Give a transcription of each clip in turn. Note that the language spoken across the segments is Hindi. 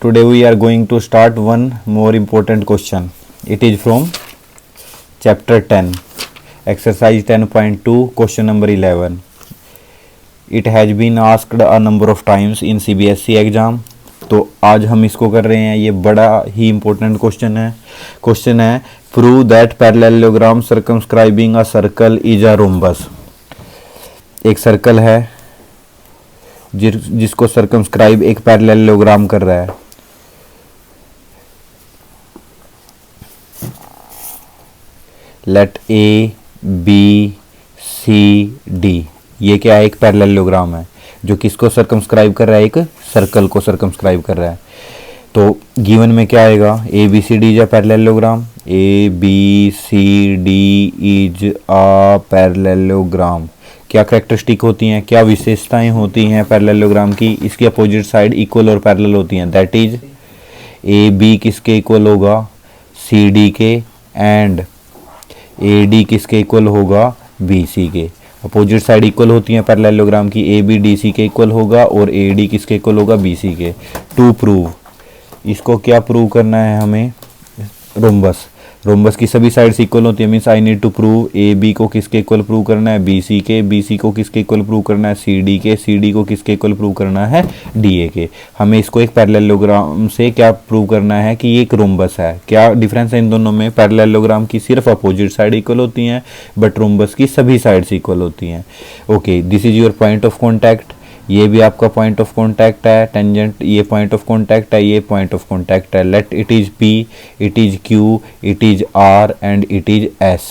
Today we are going to start one more important question. It is from chapter 10, exercise 10.2, question number 11. It has been asked a number of times in CBSE exam. तो आज हम इसको कर रहे हैं, ये बड़ा ही इम्पोर्टेंट क्वेश्चन है prove that parallelogram circumscribing a circle is a rhombus. एक सर्कल है जिसको सर्कमस्क्राइब एक पैरेललोग्राम कर रहा है। Let A B C D, ये क्या है? एक पैरेललोग्राम है जो किसको सर्कमस्क्राइब कर रहा है? एक सर्कल को सर्कमस्क्राइब कर रहा है। तो गिवन में क्या आएगा? A B C D is a parallelogram. A B C D is a parallelogram. क्या कैरेक्टरिस्टिक होती हैं, क्या विशेषताएं होती हैं पैरेललोग्राम की? इसकी अपोजिट साइड इक्वल और पैरेलल होती हैं। दैट इज ए बी किसके इक्वल होगा? सी डी के, एंड ए डी किसके इक्वल होगा? बी सी के। अपोजिट साइड इक्वल होती हैं पैरेललोग्राम की। ए बी डी सी के इक्वल होगा और ए डी किसके इक्वल होगा? बी सी के। टू प्रूव, इसको क्या प्रूव करना है हमें? रोम्बस। रोम्बस की सभी साइड्स इक्वल होती है, means I need to prove A B को किसके इक्वल प्रूव करना है? बी सी के। बी सी को किसके इक्वल प्रूव करना है? सी डी के। सी डी को किसके इक्वल प्रूव करना है? डी ए के। हमें इसको एक पैरेललोग्राम से क्या प्रूव करना है कि ये एक रोम्बस है। क्या डिफरेंस है इन दोनों में? पैरेललोग्राम की सिर्फ अपोजिट साइड इक्वल होती हैं, बट रोम्बस की सभी साइड्स इक्वल होती हैं। Okay, this is your point of contact. ये भी आपका पॉइंट ऑफ कॉन्टैक्ट है। टेंजेंट ये पॉइंट ऑफ कॉन्टैक्ट है, ये पॉइंट ऑफ कॉन्टैक्ट है। Let it is P, it is Q, it is R and it is S.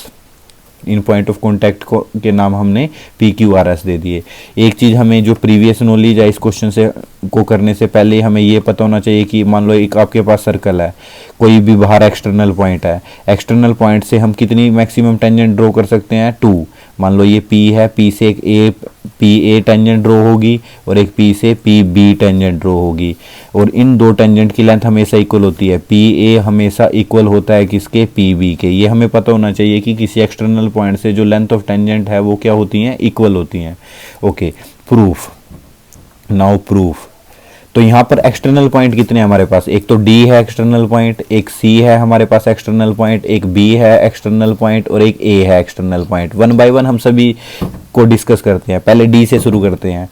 इन पॉइंट ऑफ कॉन्टैक्ट को के नाम हमने पी क्यू आर एस दे दिए। एक चीज़ हमें जो प्रीवियस नॉलेज है इस क्वेश्चन से को करने से पहले हमें ये पता होना चाहिए कि मान लो एक आपके पास सर्कल है, कोई भी बाहर एक्सटर्नल पॉइंट है। एक्सटर्नल पॉइंट से हम कितनी मैक्सिमम टेंजेंट ड्रॉ कर सकते हैं? 2। मान लो ये P है, P से एक पी ए टेंजेंट ड्रॉ होगी और एक P से पी बी टेंजेंट ड्रॉ होगी, और इन दो टेंजेंट की लेंथ हमेशा इक्वल होती है। पी ए हमेशा इक्वल होता है किसके? पी बी के। ये हमें पता होना चाहिए कि किसी एक्सटर्नल पॉइंट से जो लेंथ ऑफ टेंजेंट है वो क्या होती हैं? इक्वल होती हैं। Okay, proof. Now proof. तो यहाँ पर एक्सटर्नल पॉइंट कितने हैं हमारे पास? एक तो D है एक्सटर्नल पॉइंट, एक C है हमारे पास एक्सटर्नल पॉइंट, एक B है एक्सटर्नल पॉइंट और एक A है external point. One by one हम सभी को डिस्कस करते हैं। पहले D से शुरू करते हैं।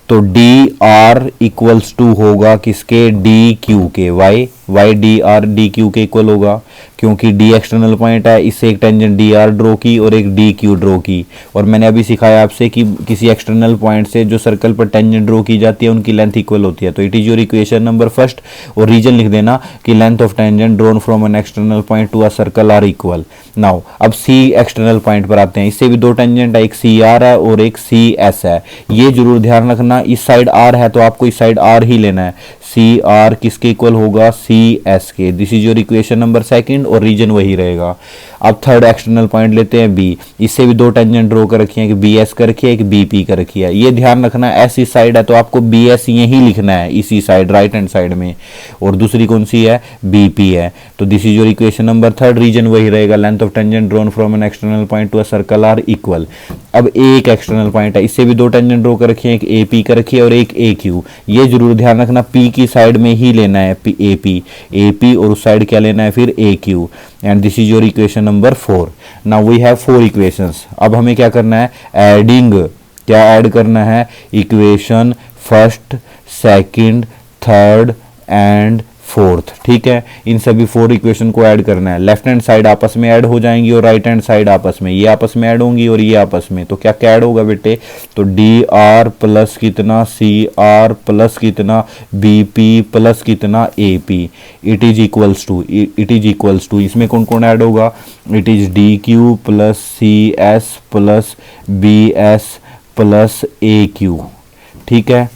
तो डी आर इक्वल्स टू होगा किसके? डी क्यू के। Why D R D Q के इक्वल होगा क्योंकि D एक्सटर्नल पॉइंट है, इससे एक टेंजेंट डी आर ड्रॉ की और एक डी क्यू ड्रॉ की। और मैंने अभी सिखाया आपसे कि किसी एक्सटर्नल पॉइंट से जो सर्कल पर टेंजेंट ड्रॉ की जाती है उनकी लेंथ इक्वल होती है। तो it is your equation number first, और रीजन लिख देना कि length of tangent drawn from an external point to a circle are equal. Now अब C एक्सटर्नल पॉइंट पर आते हैं। इससे भी दो टेंजेंट है, एक सी आर है और एक सी एस है। ये जरूर ध्यान रखना, इस साइड आर है तो आपको इस साइड आर ही लेना है। सी आर किसके इक्वल होगा? सी एस के। This is your equation number second, और रीजन वही रहेगा। अब थर्ड एक्सटर्नल पॉइंट लेते हैं B। इससे भी दो टेंजेंट ड्रॉ कर रखी है, एक बी एस कर रखी है, एक बी पी कर रखी है। ये ध्यान रखना, एस इस साइड है तो आपको बी एस यही लिखना है इसी साइड, राइट हैंड साइड में, और दूसरी कौन सी है? बी पी है। तो this is your equation number third, reason वही रहेगा। Length of tangent drawn from an external point to a circle are equal. अब एक एक्सटर्नल पॉइंट है, इससे भी दो टेंजेंट ड्रॉ कर रखी है, एक ए पी कर रखी है और एक ए क्यू। ये जरूर ध्यान रखना, पी की साइड में ही लेना है ए पी, और उस साइड क्या लेना है फिर? A Q. And this is your equation number 4। Now we have 4 equations. अब हमें क्या करना है? एडिंग। क्या ऐड करना है? Equation first, second, third and fourth. ठीक है, इन सभी 4 इक्वेशन को ऐड करना है। लेफ्ट हैंड साइड आपस में ऐड हो जाएंगी और राइट हैंड साइड आपस में, ये आपस में ऐड होंगी और ये आपस में। तो क्या क्या ऐड होगा बेटे? तो डी आर प्लस कितना? सी आर प्लस कितना? बी पी प्लस कितना? A P. It is equals to इसमें कौन कौन ऐड होगा? It is D Q plus C S plus B S plus A Q. ठीक है,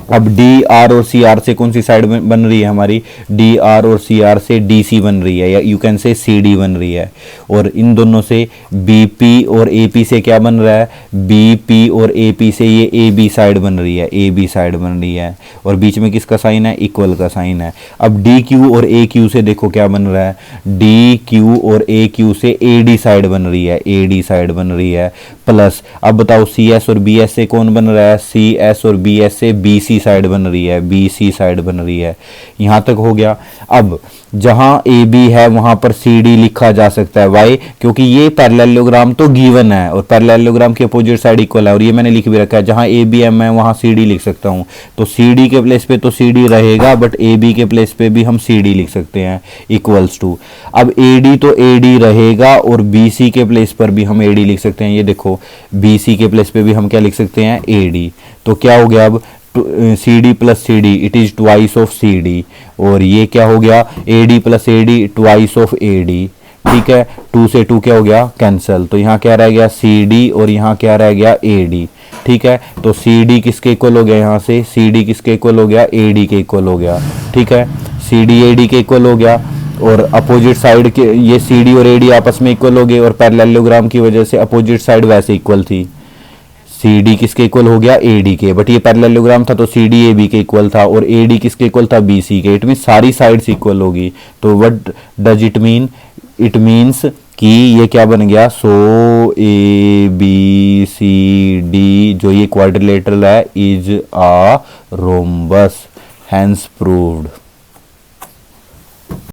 अब डी आर और सी आर से कौन सी साइड बन रही है हमारी? डी आर और सी आर से डी सी बन रही है, या you can say C D बन रही है। और इन दोनों से बी पी और ए पी से क्या बन रहा है? बी पी और ए पी से ये ए बी साइड बन रही है, ए बी साइड बन रही है। और बीच में किसका साइन है? इक्वल का साइन है। अब डी क्यू और ए क्यू से देखो क्या बन रहा है? डी क्यू और ए क्यू से ए डी साइड बन रही है, ए डी साइड बन रही है। प्लस अब बताओ सी एस और बी एस से कौन बन रहा है? सी एस और बी एस से BC साइड बन रही है, BC साइड बन रही है। यहाँ तक हो गया। अब जहां AB है वहां पर CD लिखा जा सकता है। वाई? क्योंकि ये पैरेललोग्राम तो गिवन है और पैरेललोग्राम की अपोजिट साइड इक्वल है, और ये मैंने लिख भी रखा है जहां ABM है वहां CD लिख सकता हूं। तो CD के प्लेस पे तो CD रहेगा, बट AB के प्लेस पे भी हम CD लिख सकते हैं इक्वल्स टू। अब AD तो AD रहेगा और BC के प्लेस पर भी हम AD लिख सकते हैं। ये देखो BC के प्लेस पे भी हम क्या लिख सकते हैं, AD। तो क्या हो गया अब, CD plus CD it is twice of CD, और ये क्या हो गया, AD plus AD twice of AD। ठीक है, 2 से 2 क्या हो गया, कैंसल। तो यहाँ क्या रह गया, CD, और यहाँ क्या रह गया, AD। ठीक है, तो CD किसके इक्वल हो गया, यहाँ से CD किसके इक्वल हो गया, AD के इक्वल हो गया। ठीक है, CD AD के इक्वल हो गया, और अपोजिट साइड के ये CD और AD आपस में इक्वल हो गए, और पैरेललोग्राम की वजह से अपोजिट साइड वैसे इक्वल थी। CD किसके इक्वल हो गया, AD के, बट ये पैरेललोग्राम था तो CD AB के इक्वल था, और AD किसके इक्वल था, BC के। इट मीन सारी साइड्स इक्वल होगी। तो what does it mean, it means कि ये क्या बन गया, सो ABCD जो ये क्वाड्रिलेटरल है is a rhombus, hence proved.